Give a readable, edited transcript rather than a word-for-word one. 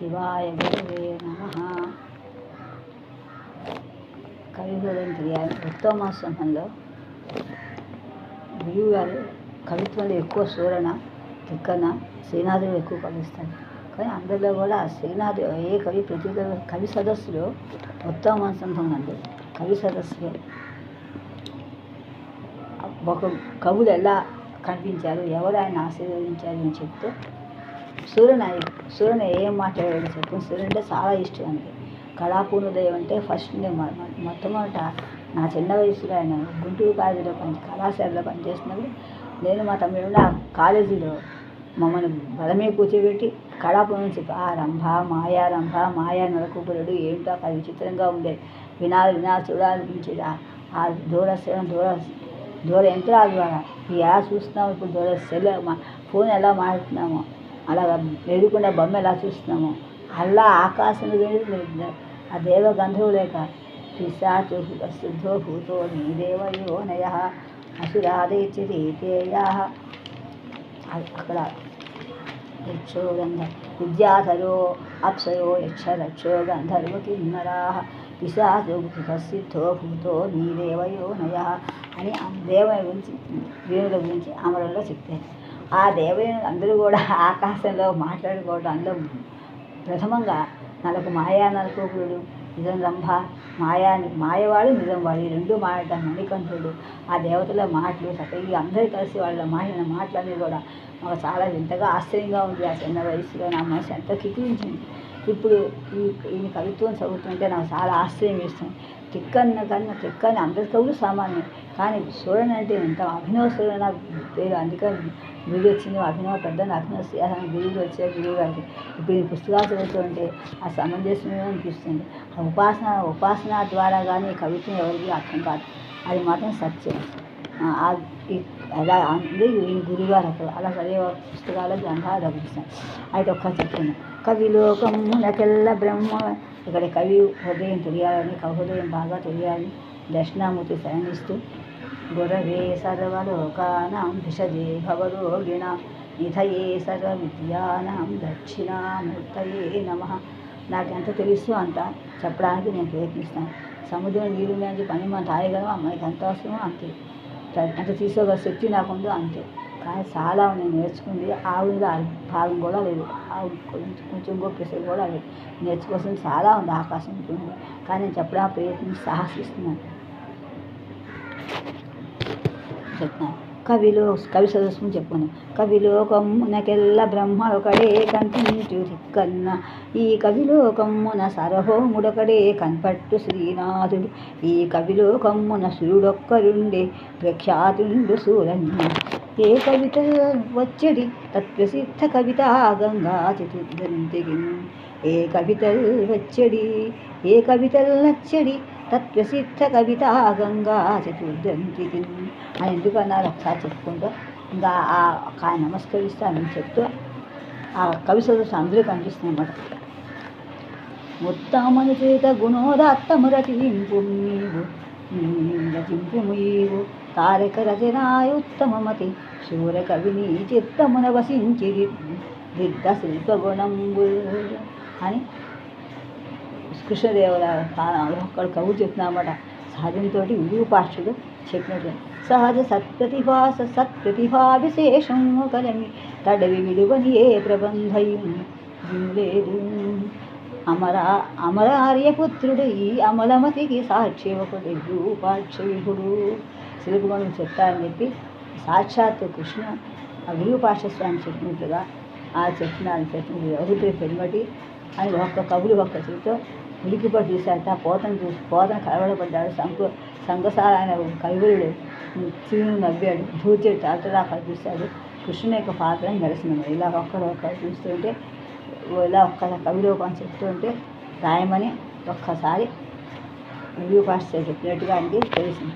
శివాయ గురవే నమః. కవిహృదయం తెలియాలి. ఉత్తమాశ్రమంలో గురువు గారు కవిత్వంలో ఎక్కువ సూరణ, తిక్కన, శ్రీనాథుడు ఎక్కువ కవిస్తాడు. కానీ అందరిలో కూడా శ్రీనాథు ఏ కవి ప్రతి కవి సదస్సులో ఉత్తమాశ్రమం నందు కవి సదస్సులో ఒక కవులు ఎలా కనిపించారు, ఎవరు ఆయన ఆశీర్వదించారు అని చెప్తూ సూర్యన ఏం మాట్లాడాడు చెప్పు. సూర్యుడు అంటే చాలా ఇష్టం అండి. కళాపూర్ణోదయం అంటే ఫస్ట్ మొట్టమొదట నా చిన్న వయసులో ఆయన గుంటూరు కాలేజీలో కళాశాలలో పనిచేస్తున్నప్పుడు నేను మా తమ్ముడు ఆ కాలేజీలో మమ్మల్ని బలమే కూర్చోబెట్టి కళాపూర్ణం చెప్పి ఆ రంభ మాయా నరకూపురుడు ఏంటో అది విచిత్రంగా ఉండేది. వినాలి చూడాలనిపించేది. ఆ దూర యంత్రాల ద్వారా ఎలా చూస్తున్నాము, ఇప్పుడు దూర ఫోన్ ఎలా మాట్లాడుతున్నామో, అలాగా ఎదుగుకుండా బొమ్మ ఎలా చూస్తున్నామో అలా ఆకాశం ఆ దేవ గంధర్వులేక పిశాచో శుద్ధో భూతో నీ దేవయో నయ అసురాదేచేయా అక్కడ యక్షో విద్యాధరో అప్సరో యక్షరక్షో గంధర్వ కిన్నరా పిశాచో సిద్ధో భూతో నీ దేవయో నయ అని దేవయ గురించి వీరుల గురించి అమరుల్లో చెప్తారు. ఆ దేవయనులు అందరూ కూడా ఆకాశంలో మాట్లాడుకోవడం. అందులో ప్రథమంగా నరకూపురుడు, నిజం రంభ, మాయవాడు నిజం వాడు, ఈ రెండు మాట్లాడతాను మణికంఠుడు. ఆ దేవతల మాటలు చక్కగా అందరూ కలిసి వాళ్ళ మాటలన్నీ కూడా మాకు చాలా వింతగా ఆశ్చర్యంగా ఉంది. ఆ చిన్న వయసులో నా మనసు ఎంత కిక్కించింది. ఇప్పుడు ఈ కవిత్వం చదువుతుంటే నాకు చాలా ఆశ్చర్యం వేస్తుంది. తిక్కని అందరి కవులు సామాన్యం, కానీ సూరణ అంటే ఎంత అభినవ సూరణ పేరు. అందుకని గురువు వచ్చింది అభినవ పెద్దని అభినవ శ్రీహారం గురువులు వచ్చారు గురువు గారికి. ఇప్పుడు ఈ పుస్తకాలు చదువుతుంటే ఆ సమంజసమే అనిపిస్తుంది. ఉపాసన ద్వారా కానీ కవిత్వం ఎవరికి అర్థం కాదు. అది మాత్రం సత్యం. అలా అంటే ఈ గురువుగారు అలా చదివే పుస్తకాలు గ్రంథాలు లభిస్తాయి. అయితే ఒక్క చెప్తున్నాను. కవిలోకమునకెల్ల బ్రహ్మ. ఇక్కడ కవి హృదయం తెలియాలని, కవి హృదయం బాగా తెలియాలని దక్షిణామూర్తి శయనిస్తూ గురవే సర్వలోకానాం భిషజే భవరోగిణ నిధయే సర్వ విద్యానాం దక్షిణామూర్తయే నమః. నాకెంత తెలుసు అంత చెప్పడానికి నేను ప్రయత్నిస్తాను. సముద్రం నీళ్ళు నుంచి పని మనం తాగగలమా, మనకి ఎంత అవసరమో అంతే, ఎంత తీసుకోగల శక్తి నాకుందో అంతే. కానీ చాలా నేను నేర్చుకుంది ఆవుగా భాగం కూడా లేదు, ఆవు కొంచెం గొప్పసేపు కూడా లేదు. నేర్చుకోవాల్సింది చాలా ఉంది, ఆకాశం ఉంటుంది. కానీ నేను చెప్పడానికి ప్రయత్నించి సాహసిస్తున్నాను. చెప్తున్నాను. కవి సదస్సును చెప్పుకుని కవిలోకమునకెల్ల బ్రహ్మ ఒకడే కనిపించు దిక్కన్న, ఈ కవిలోకమ్మున సర్వభౌముడొకడే కన్పట్టు శ్రీనాథుడు, ఈ కవిలోకమ్మున సూర్యుడొక్కరుండే ప్రఖ్యాతుండు సూరన్య. ఏ కవిత వచ్చడి తత్ప్రసిద్ధ కవిత గంగా చతుర్దంతికి, ఏ కవితలు వచ్చడి ఏ కవితలు నచ్చడి తత్ప్రసిద్ధ కవిత గంగా చతుర్దంతికి అని ఎందుకన్నారు ఒకసారి చెప్పుకుంటూ ఇంకా ఆయన నమస్కరిస్తానని చెప్తూ ఆ కవి సదస్సు అందరూ కనిపిస్తుంది అన్నమాట. ఉత్తమను చేత గుణోదాత్తము రచింపు నీవు తారక రచనాయ ఉత్తమమతి శూర కవిని చిత్తమున వసించి దిద్ద శిల్పగుణంబు అని కృష్ణదేవుల ఒక్కడు కవులు చెప్తున్నామట. సహజంతో విరూపాక్షుడు చెప్పినట్టు సహజ సత్ప్రతిభా విశేషం కలమి తడవి విలువని ఏ ప్రబంధయం లేదు. అమరార్యపుత్రుడు ఈ అమలమతికి సాక్షి ఒకటి విరూపాక్ష విభుడు శిల్పగుణం చెప్తారని చెప్పి సాక్షాత్తు కృష్ణ ఆ విరూపాక్ష స్వామి చెప్పినట్టుగా ఆ చెప్పిన ఎవరి పెరుమటి అని ఒక్క కవులు ఒక్క చేతితో ఉలికిపడి చూశారట. పోతన కలవడపడ్డాడు. సంఘసాల ఆయన కవివుడు చిరును నవ్వాడు, ధూర్చుడు తలతలా కనిపిస్తాడు. కృష్ణుని యొక్క పాత్రని నిరసనము. ఇలా ఒక్కరు చూస్తుంటే ఇలా ఒక్క కవిలోకం చెప్తుంటే రాయమని ఒక్కసారి విరూపాక్ష చెప్పినట్టుగా ఆయనకి తెలిసింది.